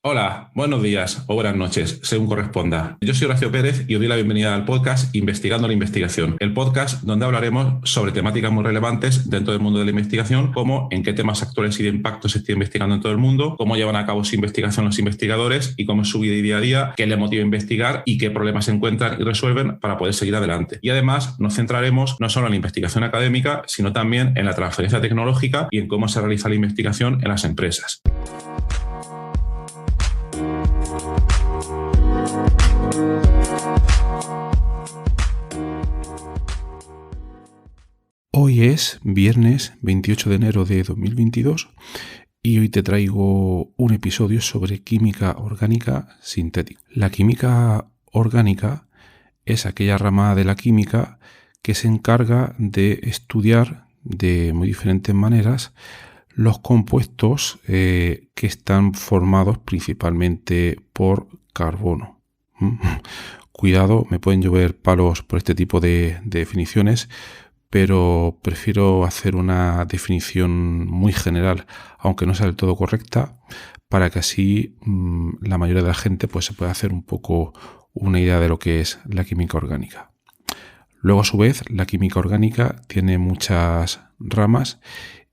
Hola, buenos días o buenas noches, según corresponda. Yo soy Horacio Pérez y os doy la bienvenida al podcast Investigando la Investigación, el podcast donde hablaremos sobre temáticas muy relevantes dentro del mundo de la investigación, como en qué temas actuales y de impacto se está investigando en todo el mundo, cómo llevan a cabo su investigación los investigadores y cómo es su vida y día a día, qué les motiva a investigar y qué problemas se encuentran y resuelven para poder seguir adelante. Y además nos centraremos no solo en la investigación académica, sino también en la transferencia tecnológica y en cómo se realiza la investigación en las empresas. Hoy es viernes 28 de enero de 2022 y hoy te traigo un episodio sobre química orgánica sintética. La química orgánica es aquella rama de la química que se encarga de estudiar de muy diferentes maneras los compuestos que están formados principalmente por carbono. Cuidado, me pueden llover palos por este tipo de definiciones, pero prefiero hacer una definición muy general, aunque no sea del todo correcta, para que así la mayoría de la gente pues, se pueda hacer un poco una idea de lo que es la química orgánica. Luego, a su vez, la química orgánica tiene muchas ramas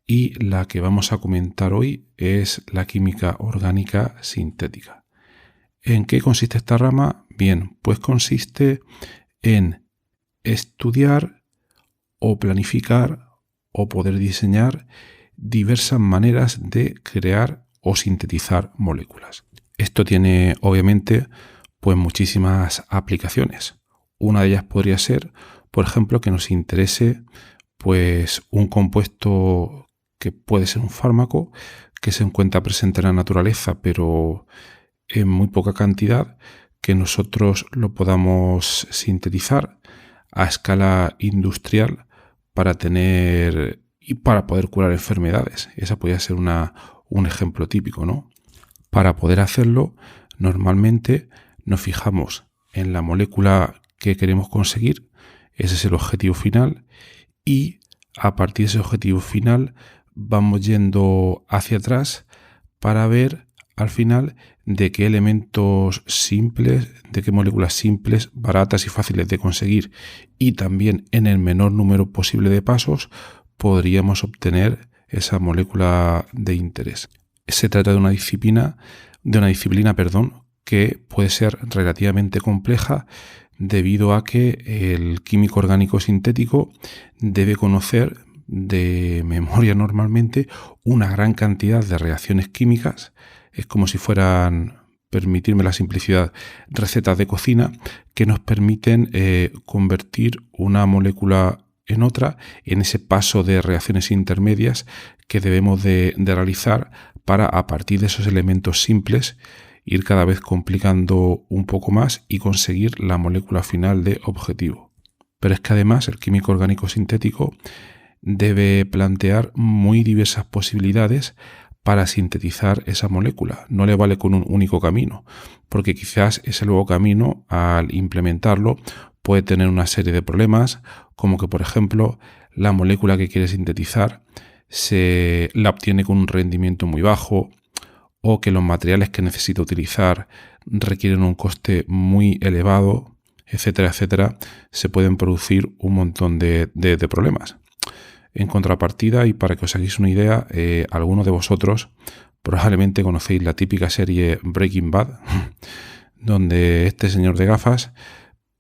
y la que vamos a comentar hoy es la química orgánica sintética. ¿En qué consiste esta rama? Bien, pues consiste en estudiar o planificar o poder diseñar diversas maneras de crear o sintetizar moléculas. Esto tiene obviamente pues muchísimas aplicaciones. Una de ellas podría ser, por ejemplo, que nos interese pues un compuesto que puede ser un fármaco que se encuentra presente en la naturaleza, pero en muy poca cantidad, que nosotros lo podamos sintetizar a escala industrial para tener y para poder curar enfermedades. Esa podría ser un ejemplo típico, ¿no? Para poder hacerlo, normalmente nos fijamos en la molécula que queremos conseguir, ese es el objetivo final, y a partir de ese objetivo final vamos yendo hacia atrás para ver al final de qué elementos simples, de qué moléculas simples, baratas y fáciles de conseguir y también en el menor número posible de pasos podríamos obtener esa molécula de interés. Se trata de una disciplina, que puede ser relativamente compleja debido a que el químico orgánico sintético debe conocer de memoria normalmente una gran cantidad de reacciones químicas. Es como si fueran, permitirme la simplicidad, recetas de cocina que nos permiten convertir una molécula en otra en ese paso de reacciones intermedias que debemos de realizar para, a partir de esos elementos simples, ir cada vez complicando un poco más y conseguir la molécula final de objetivo. Pero es que además el químico orgánico sintético debe plantear muy diversas posibilidades para sintetizar esa molécula. No le vale con un único camino, porque quizás ese nuevo camino, al implementarlo, puede tener una serie de problemas, como que, por ejemplo, la molécula que quiere sintetizar se la obtiene con un rendimiento muy bajo, o que los materiales que necesita utilizar requieren un coste muy elevado, etcétera, etcétera. Se pueden producir un montón de problemas. En contrapartida, y para que os hagáis una idea, algunos de vosotros probablemente conocéis la típica serie Breaking Bad, donde este señor de gafas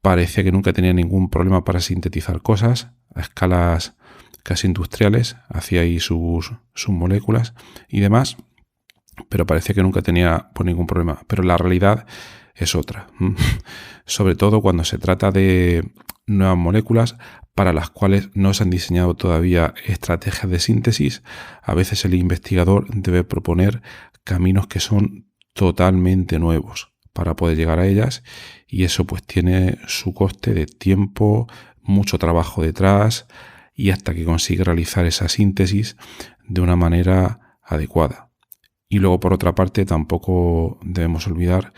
parecía que nunca tenía ningún problema para sintetizar cosas a escalas casi industriales, hacía ahí sus moléculas y demás, pero parecía que nunca tenía pues, ningún problema. Pero la realidad es otra. Sobre todo cuando se trata de nuevas moléculas para las cuales no se han diseñado todavía estrategias de síntesis, a veces el investigador debe proponer caminos que son totalmente nuevos para poder llegar a ellas, y eso pues tiene su coste de tiempo, mucho trabajo detrás, y hasta que consigue realizar esa síntesis de una manera adecuada. Y luego, por otra parte, tampoco debemos olvidar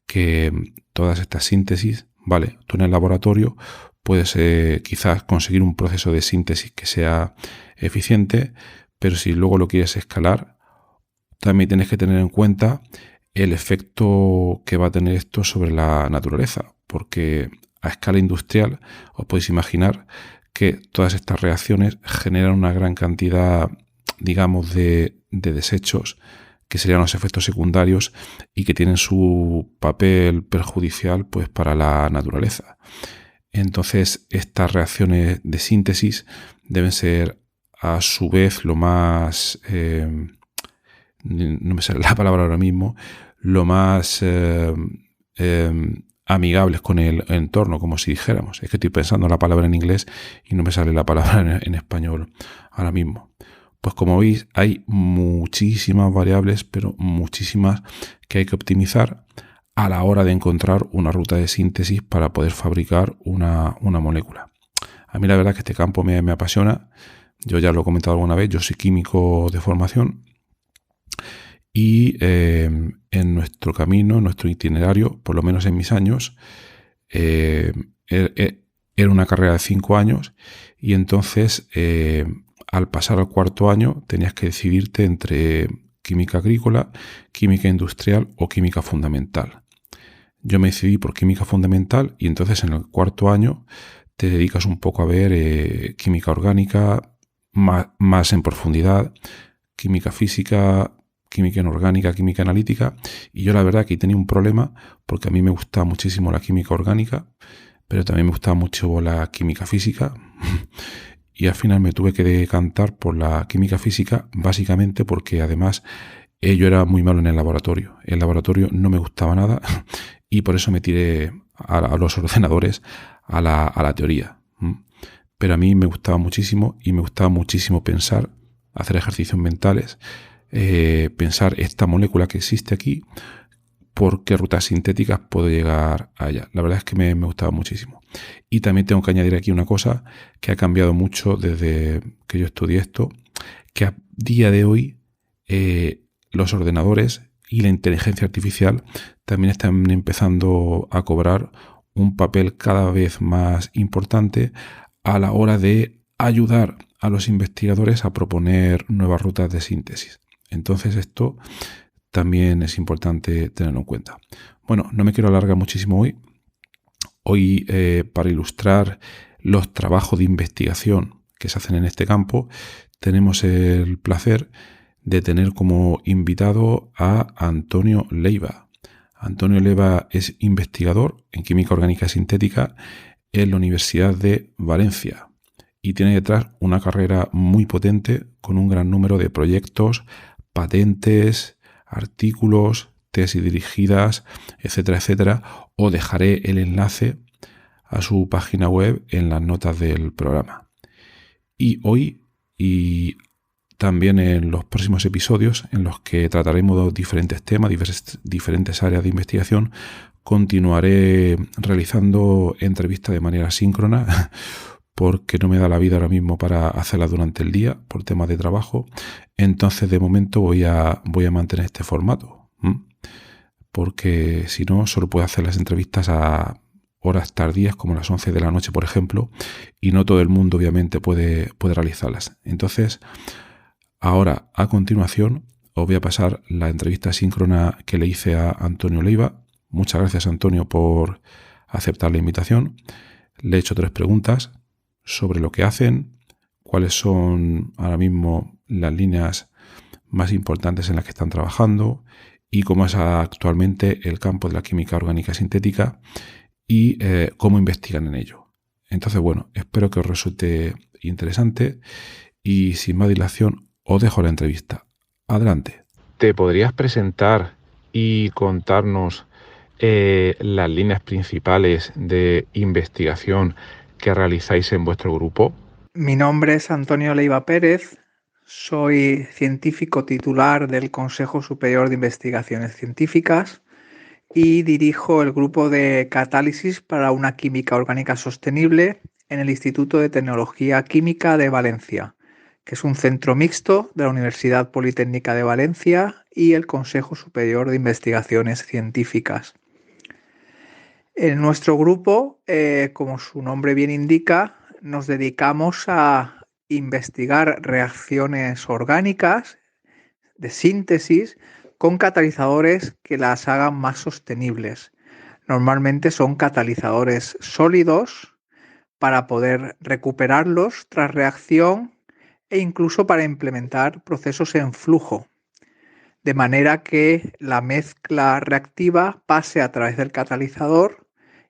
que todas estas síntesis, vale, tú en el laboratorio puedes quizás conseguir un proceso de síntesis que sea eficiente, pero si luego lo quieres escalar, también tienes que tener en cuenta el efecto que va a tener esto sobre la naturaleza, porque a escala industrial os podéis imaginar que todas estas reacciones generan una gran cantidad, digamos, de desechos que serían los efectos secundarios y que tienen su papel perjudicial pues, para la naturaleza. Entonces, estas reacciones de síntesis deben ser a su vez lo más, no me sale la palabra ahora mismo, lo más amigables con el entorno, como si dijéramos. Es que estoy pensando en la palabra en inglés y no me sale la palabra en español ahora mismo. Pues como veis, hay muchísimas variables, pero muchísimas que hay que optimizar a la hora de encontrar una ruta de síntesis para poder fabricar una molécula. A mí la verdad es que este campo me apasiona. Yo ya lo he comentado alguna vez, yo soy químico de formación y en nuestro camino, en nuestro itinerario, por lo menos en mis años, era una carrera de 5 años y entonces al pasar al cuarto año tenías que decidirte entre química agrícola, química industrial o química fundamental. Yo me decidí por química fundamental y entonces en el cuarto año te dedicas un poco a ver química orgánica más en profundidad, química física, química inorgánica, química analítica. Y yo la verdad que tenía un problema porque a mí me gustaba muchísimo la química orgánica, pero también me gustaba mucho la química física. Y al final me tuve que decantar por la química física, básicamente porque además yo era muy malo en el laboratorio. El laboratorio no me gustaba nada y por eso me tiré a los ordenadores, a la teoría. Pero a mí me gustaba muchísimo y me gustaba muchísimo pensar, hacer ejercicios mentales, pensar esta molécula que existe aquí, por qué rutas sintéticas puedo llegar a ella. La verdad es que me gustaba muchísimo. Y también tengo que añadir aquí una cosa que ha cambiado mucho desde que yo estudié esto, que a día de hoy los ordenadores y la inteligencia artificial también están empezando a cobrar un papel cada vez más importante a la hora de ayudar a los investigadores a proponer nuevas rutas de síntesis. Entonces esto también es importante tenerlo en cuenta. Bueno, no me quiero alargar muchísimo hoy. Hoy, para ilustrar los trabajos de investigación que se hacen en este campo, tenemos el placer de tener como invitado a Antonio Leiva. Antonio Leiva es investigador en química orgánica sintética en la Universidad de Valencia y tiene detrás una carrera muy potente con un gran número de proyectos, patentes, artículos, tesis dirigidas, etcétera, etcétera. Os dejaré el enlace a su página web en las notas del programa. Y hoy y también en los próximos episodios en los que trataremos diferentes temas, diferentes áreas de investigación, continuaré realizando entrevistas de manera síncrona porque no me da la vida ahora mismo para hacerlas durante el día por temas de trabajo. Entonces de momento voy a mantener este formato, porque si no solo puedo hacer las entrevistas a horas tardías como las 11 de la noche, por ejemplo, y no todo el mundo obviamente puede realizarlas. Entonces ahora, a continuación, os voy a pasar la entrevista síncrona que le hice a Antonio Leiva. Muchas gracias, Antonio, por aceptar la invitación. Le he hecho 3 preguntas sobre lo que hacen, cuáles son ahora mismo las líneas más importantes en las que están trabajando y cómo es actualmente el campo de la química orgánica sintética y cómo investigan en ello. Entonces, bueno, espero que os resulte interesante y sin más dilación os dejo la entrevista. Adelante. ¿Te podrías presentar y contarnos las líneas principales de investigación que realizáis en vuestro grupo? Mi nombre es Antonio Leiva Pérez, soy científico titular del Consejo Superior de Investigaciones Científicas y dirijo el grupo de catálisis para una química orgánica sostenible en el Instituto de Tecnología Química de Valencia, que es un centro mixto de la Universidad Politécnica de Valencia y el Consejo Superior de Investigaciones Científicas. En nuestro grupo, como su nombre bien indica, nos dedicamos a investigar reacciones orgánicas de síntesis con catalizadores que las hagan más sostenibles. Normalmente son catalizadores sólidos para poder recuperarlos tras reacción e incluso para implementar procesos en flujo, de manera que la mezcla reactiva pase a través del catalizador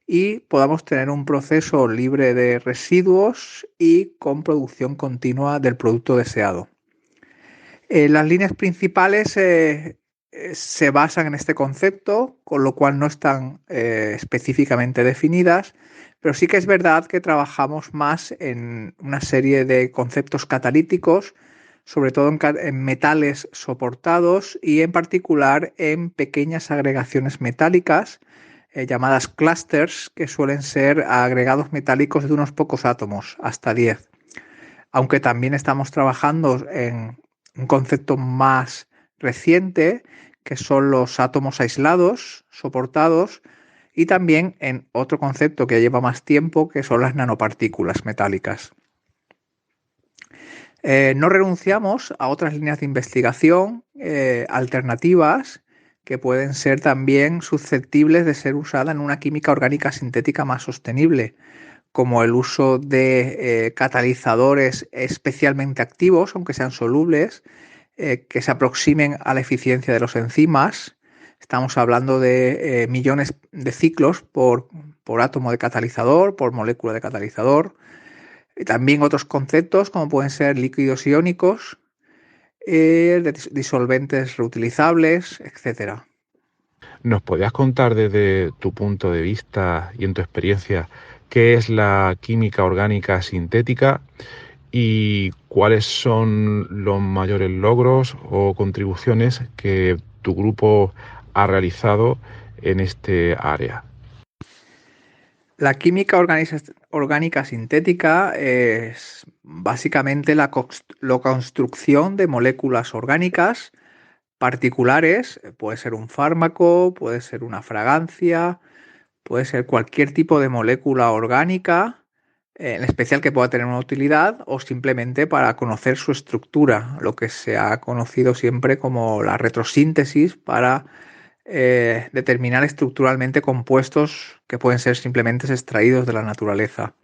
y podamos tener un proceso libre de residuos y con producción continua del producto deseado. Las líneas principales se basan en este concepto, con lo cual no están específicamente definidas, pero sí que es verdad que trabajamos más en una serie de conceptos catalíticos, sobre todo en metales soportados y en particular en pequeñas agregaciones metálicas llamadas clusters, que suelen ser agregados metálicos de unos pocos átomos, hasta 10. Aunque también estamos trabajando en un concepto más reciente, que son los átomos aislados, soportados, y también en otro concepto que lleva más tiempo, que son las nanopartículas metálicas. No renunciamos a otras líneas de investigación alternativas que pueden ser también susceptibles de ser usadas en una química orgánica sintética más sostenible, como el uso de catalizadores especialmente activos, aunque sean solubles, que se aproximen a la eficiencia de los enzimas. Estamos hablando de millones de ciclos por átomo de catalizador, por molécula de catalizador. También otros conceptos como pueden ser líquidos iónicos, disolventes reutilizables, etc. ¿Nos podrías contar desde tu punto de vista y en tu experiencia qué es la química orgánica sintética y cuáles son los mayores logros o contribuciones que tu grupo ha realizado en este área? La química orgánica sintética es básicamente la construcción de moléculas orgánicas particulares. Puede ser un fármaco, puede ser una fragancia, puede ser cualquier tipo de molécula orgánica, en especial que pueda tener una utilidad o simplemente para conocer su estructura, lo que se ha conocido siempre como la retrosíntesis para determinar estructuralmente compuestos que pueden ser simplemente extraídos de la naturaleza.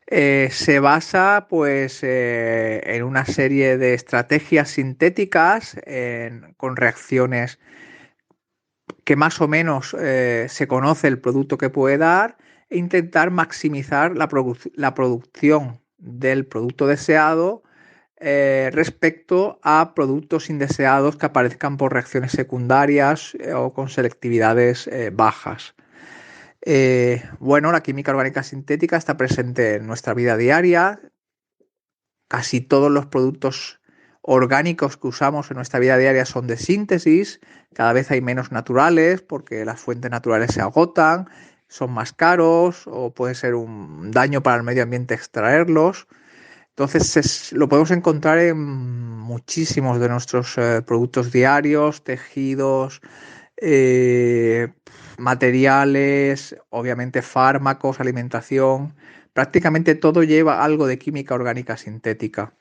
Se basa pues en una serie de estrategias sintéticas con reacciones que más o menos se conoce el producto que puede dar e intentar maximizar la producción del producto deseado respecto a productos indeseados que aparezcan por reacciones secundarias o con selectividades bajas. Bueno, la química orgánica sintética está presente en nuestra vida diaria. Casi todos los productos orgánicos que usamos en nuestra vida diaria son de síntesis. Cada vez hay menos naturales porque las fuentes naturales se agotan, son más caros o puede ser un daño para el medio ambiente extraerlos. Entonces lo podemos encontrar en muchísimos de nuestros productos diarios, tejidos, materiales, obviamente fármacos, alimentación. Prácticamente todo lleva algo de química orgánica sintética.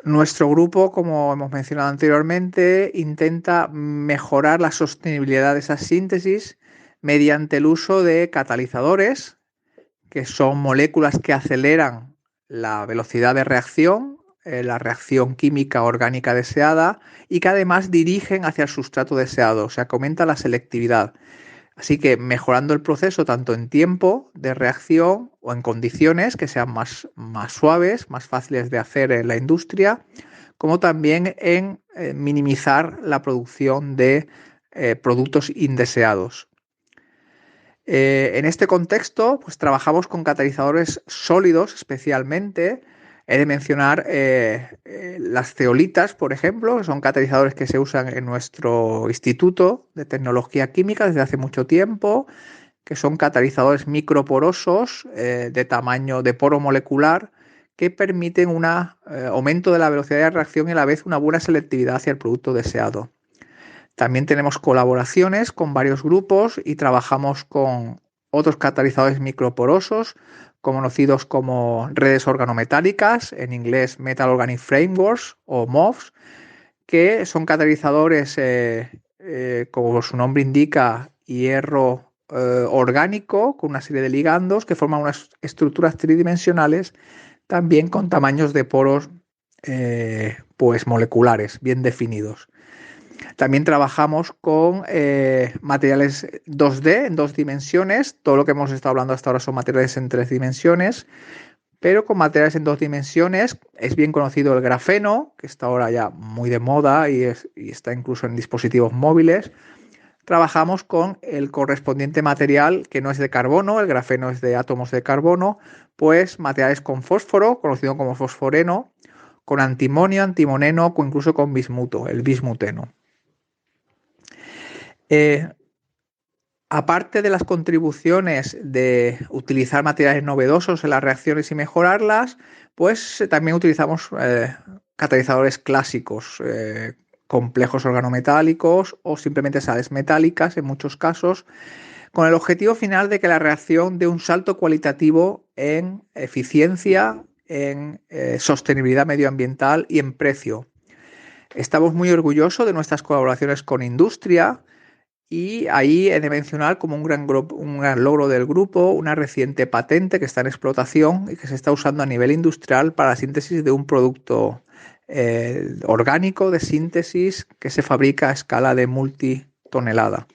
Nuestro grupo, como hemos mencionado anteriormente, intenta mejorar la sostenibilidad de esa síntesis mediante el uso de catalizadores, que son moléculas que aceleran la velocidad de reacción, la reacción química orgánica deseada, y que además dirigen hacia el sustrato deseado, o sea, que aumenta la selectividad. Así que mejorando el proceso tanto en tiempo de reacción o en condiciones que sean más suaves, más fáciles de hacer en la industria, como también en minimizar la producción de productos indeseados. En este contexto, pues trabajamos con catalizadores sólidos especialmente. He de mencionar las zeolitas, por ejemplo, que son catalizadores que se usan en nuestro Instituto de Tecnología Química desde hace mucho tiempo, que son catalizadores microporosos de tamaño de poro molecular que permiten un aumento de la velocidad de reacción y a la vez una buena selectividad hacia el producto deseado. También tenemos colaboraciones con varios grupos y trabajamos con otros catalizadores microporosos, conocidos como redes organometálicas, en inglés Metal Organic Frameworks o MOFs, que son catalizadores, como su nombre indica, hierro orgánico, con una serie de ligandos que forman unas estructuras tridimensionales, también con tamaños de poros pues moleculares bien definidos. También trabajamos con materiales 2D en 2 dimensiones. Todo lo que hemos estado hablando hasta ahora son materiales en 3 dimensiones, pero con materiales en 2 dimensiones es bien conocido el grafeno, que está ahora ya muy de moda y está incluso en dispositivos móviles. Trabajamos con el correspondiente material que no es de carbono, el grafeno es de átomos de carbono, pues materiales con fósforo, conocido como fosforeno, con antimonio, antimoneno o incluso con bismuto, el bismuteno. Aparte de las contribuciones de utilizar materiales novedosos en las reacciones y mejorarlas, pues también utilizamos catalizadores clásicos, complejos organometálicos o simplemente sales metálicas en muchos casos, con el objetivo final de que la reacción dé un salto cualitativo en eficiencia, en sostenibilidad medioambiental y en precio. Estamos muy orgullosos de nuestras colaboraciones con industria. Y ahí he de mencionar como un gran logro del grupo una reciente patente que está en explotación y que se está usando a nivel industrial para la síntesis de un producto orgánico de síntesis que se fabrica a escala de multitonelada.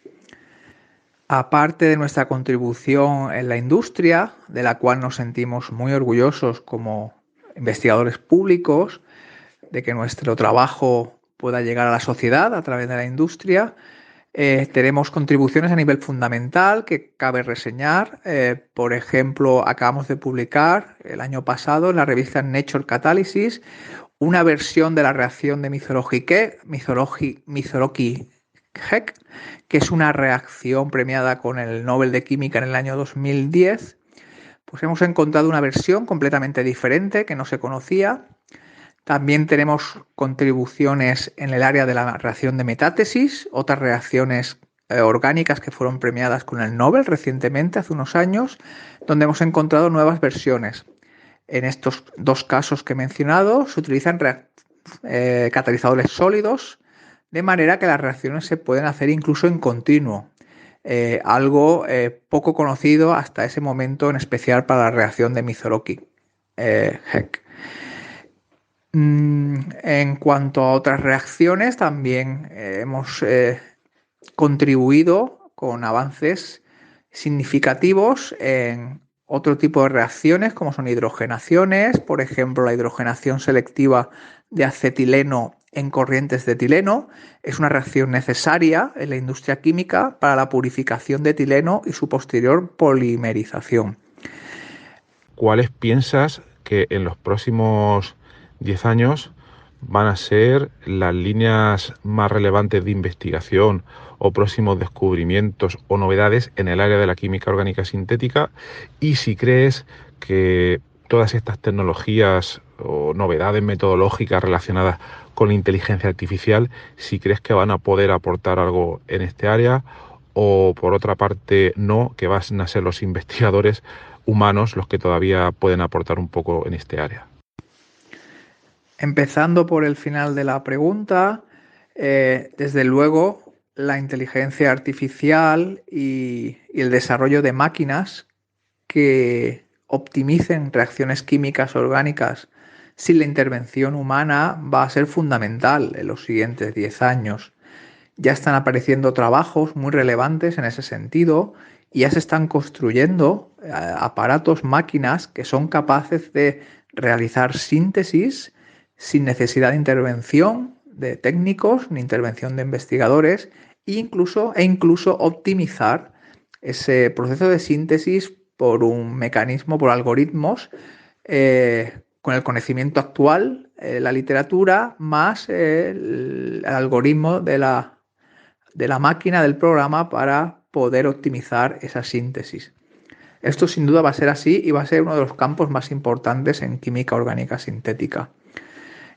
Aparte de nuestra contribución en la industria, de la cual nos sentimos muy orgullosos como investigadores públicos, de que nuestro trabajo pueda llegar a la sociedad a través de la industria, tenemos contribuciones a nivel fundamental que cabe reseñar. Por ejemplo, acabamos de publicar el año pasado en la revista Nature Catalysis una versión de la reacción de Mizuroki-Heck, que es una reacción premiada con el Nobel de Química en el año 2010. Pues hemos encontrado una versión completamente diferente que no se conocía. También tenemos contribuciones en el área de la reacción de metátesis, otras reacciones orgánicas que fueron premiadas con el Nobel recientemente, hace unos años, donde hemos encontrado nuevas versiones. En estos 2 casos que he mencionado se utilizan catalizadores sólidos, de manera que las reacciones se pueden hacer incluso en continuo, algo poco conocido hasta ese momento, en especial para la reacción de Mizuroki-Heck. En cuanto a otras reacciones, también hemos contribuido con avances significativos en otro tipo de reacciones, como son hidrogenaciones, por ejemplo, la hidrogenación selectiva de acetileno en corrientes de etileno. Es una reacción necesaria en la industria química para la purificación de etileno y su posterior polimerización. ¿Cuáles piensas que en los próximos 10 años van a ser las líneas más relevantes de investigación o próximos descubrimientos o novedades en el área de la química orgánica sintética? Y si crees que todas estas tecnologías o novedades metodológicas relacionadas con la inteligencia artificial, si crees que van a poder aportar algo en este área, o por otra parte no, que van a ser los investigadores humanos los que todavía pueden aportar un poco en este área. Empezando por el final de la pregunta, desde luego la inteligencia artificial y el desarrollo de máquinas que optimicen reacciones químicas orgánicas sin la intervención humana va a ser fundamental en los siguientes 10 años. Ya están apareciendo trabajos muy relevantes en ese sentido y ya se están construyendo aparatos, máquinas que son capaces de realizar síntesis sin necesidad de intervención de técnicos ni intervención de investigadores e incluso optimizar ese proceso de síntesis por un mecanismo, por algoritmos, con el conocimiento actual, la literatura, más el algoritmo de la máquina, del programa, para poder optimizar esa síntesis. Esto sin duda va a ser así y va a ser uno de los campos más importantes en química orgánica sintética.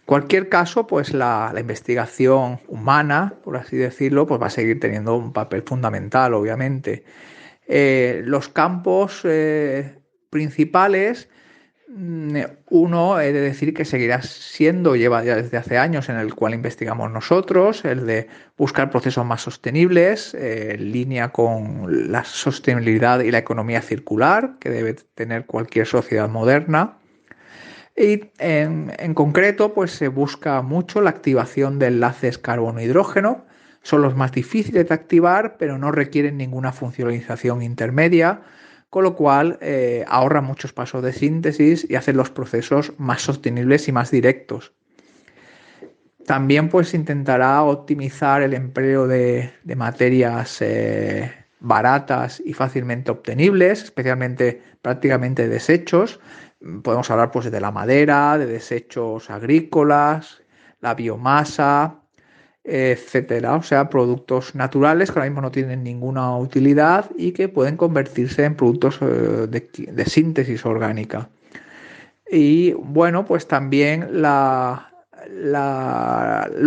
En cualquier caso, pues la investigación humana, por así decirlo, pues va a seguir teniendo un papel fundamental, obviamente. Los campos principales Uno, he de decir que seguirá siendo, lleva ya desde hace años, en el cual investigamos nosotros, el de buscar procesos más sostenibles, en línea con la sostenibilidad y la economía circular que debe tener cualquier sociedad moderna. Y en concreto, pues se busca mucho la activación de enlaces carbono-hidrógeno. Son los más difíciles de activar, pero no requieren ninguna funcionalización intermedia, con lo cual ahorran muchos pasos de síntesis y hacen los procesos más sostenibles y más directos. También pues intentará optimizar el empleo de materias baratas y fácilmente obtenibles, especialmente prácticamente desechos. Podemos hablar pues de la madera, de desechos agrícolas, la biomasa, etcétera. O sea, productos naturales que ahora mismo no tienen ninguna utilidad y que pueden convertirse en productos de síntesis orgánica. Y bueno, pues también el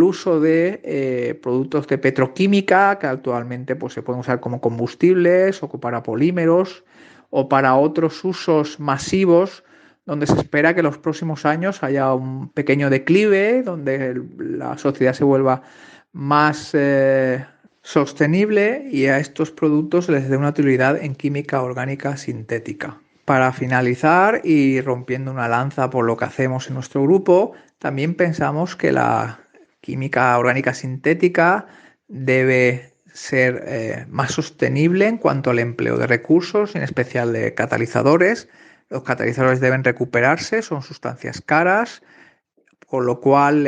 uso de productos de petroquímica que actualmente pues, se pueden usar como combustibles o para polímeros o para otros usos masivos donde se espera que en los próximos años haya un pequeño declive, donde la sociedad se vuelva más sostenible y a estos productos les dé una utilidad en química orgánica sintética. Para finalizar y rompiendo una lanza por lo que hacemos en nuestro grupo, también pensamos que la química orgánica sintética debe ser más sostenible en cuanto al empleo de recursos, en especial de catalizadores. Los catalizadores deben recuperarse, son sustancias caras, con lo cual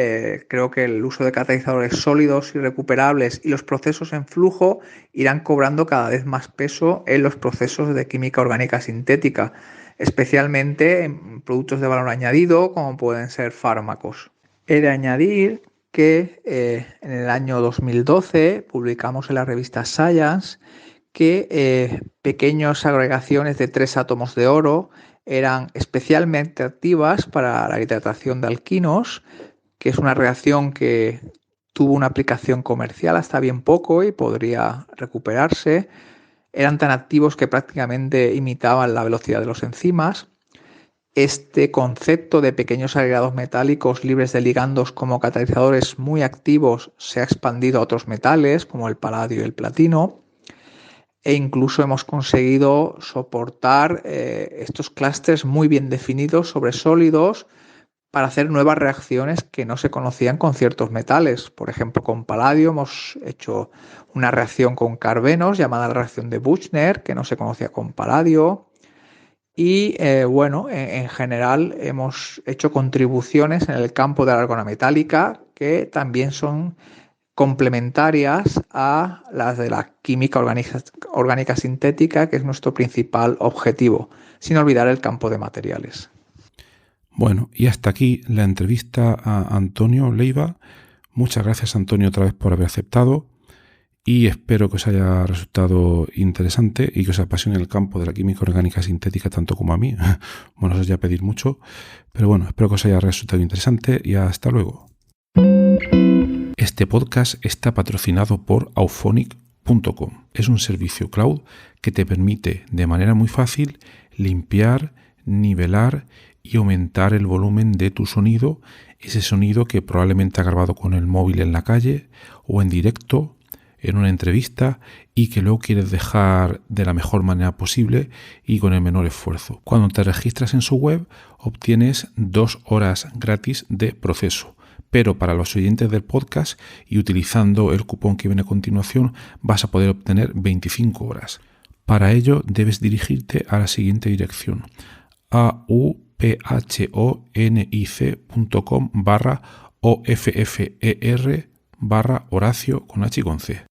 creo que el uso de catalizadores sólidos y recuperables y los procesos en flujo irán cobrando cada vez más peso en los procesos de química orgánica sintética, especialmente en productos de valor añadido como pueden ser fármacos. He de añadir que en el año 2012 publicamos en la revista Science que pequeñas agregaciones de 3 átomos de oro eran especialmente activas para la hidratación de alquinos, que es una reacción que tuvo una aplicación comercial hasta bien poco y podría recuperarse. Eran tan activos que prácticamente imitaban la velocidad de los enzimas. Este concepto de pequeños agregados metálicos libres de ligandos como catalizadores muy activos se ha expandido a otros metales como el paladio y el platino. E incluso hemos conseguido soportar estos clústeres muy bien definidos sobre sólidos para hacer nuevas reacciones que no se conocían con ciertos metales. Por ejemplo, con paladio hemos hecho una reacción con carbenos llamada la reacción de Büchner, que no se conocía con paladio. Y bueno, en general hemos hecho contribuciones en el campo de la organometálica que también son complementarias a las de la química orgánica sintética, que es nuestro principal objetivo, sin olvidar el campo de materiales. Bueno, y hasta aquí la entrevista a Antonio Leiva. Muchas gracias, Antonio, otra vez por haber aceptado y espero que os haya resultado interesante y que os apasione el campo de la química orgánica sintética tanto como a mí. Bueno, eso ya pedir mucho, pero bueno, espero que os haya resultado interesante y hasta luego. Este podcast está patrocinado por Auphonic.com. Es un servicio cloud que te permite de manera muy fácil limpiar, nivelar y aumentar el volumen de tu sonido, ese sonido que probablemente has grabado con el móvil en la calle o en directo, en una entrevista y que luego quieres dejar de la mejor manera posible y con el menor esfuerzo. Cuando te registras en su web obtienes 2 horas gratis de proceso. Pero para los oyentes del podcast y utilizando el cupón que viene a continuación vas a poder obtener 25 horas. Para ello debes dirigirte a la siguiente dirección: auphonic.com/OFFER/Horacio con H y con C.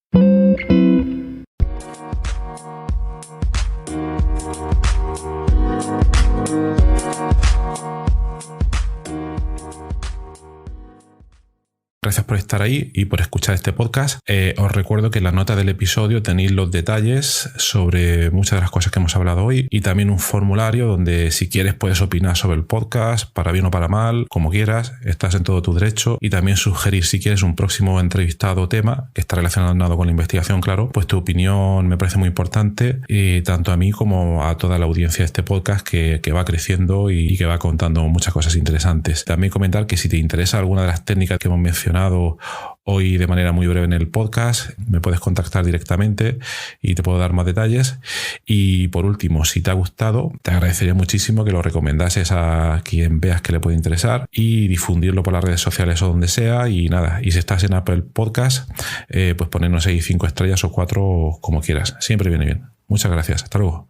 gracias por estar ahí y por escuchar este podcast. Os recuerdo que en la nota del episodio tenéis los detalles sobre muchas de las cosas que hemos hablado hoy y también un formulario donde si quieres puedes opinar sobre el podcast, para bien o para mal, como quieras, estás en todo tu derecho, y también sugerir si quieres un próximo entrevistado o tema que está relacionado con la investigación, claro, pues tu opinión me parece muy importante, tanto a mí como a toda la audiencia de este podcast que va creciendo y que va contando muchas cosas interesantes. También comentar que si te interesa alguna de las técnicas que hemos mencionado hoy de manera muy breve en el podcast, me puedes contactar directamente y te puedo dar más detalles. Y por último, si te ha gustado, te agradecería muchísimo que lo recomendases a quien veas que le puede interesar y difundirlo por las redes sociales o donde sea. Y nada, y si estás en Apple Podcast, pues ponernos ahí 5 estrellas o 4 como quieras. Siempre viene bien. Muchas gracias. Hasta luego.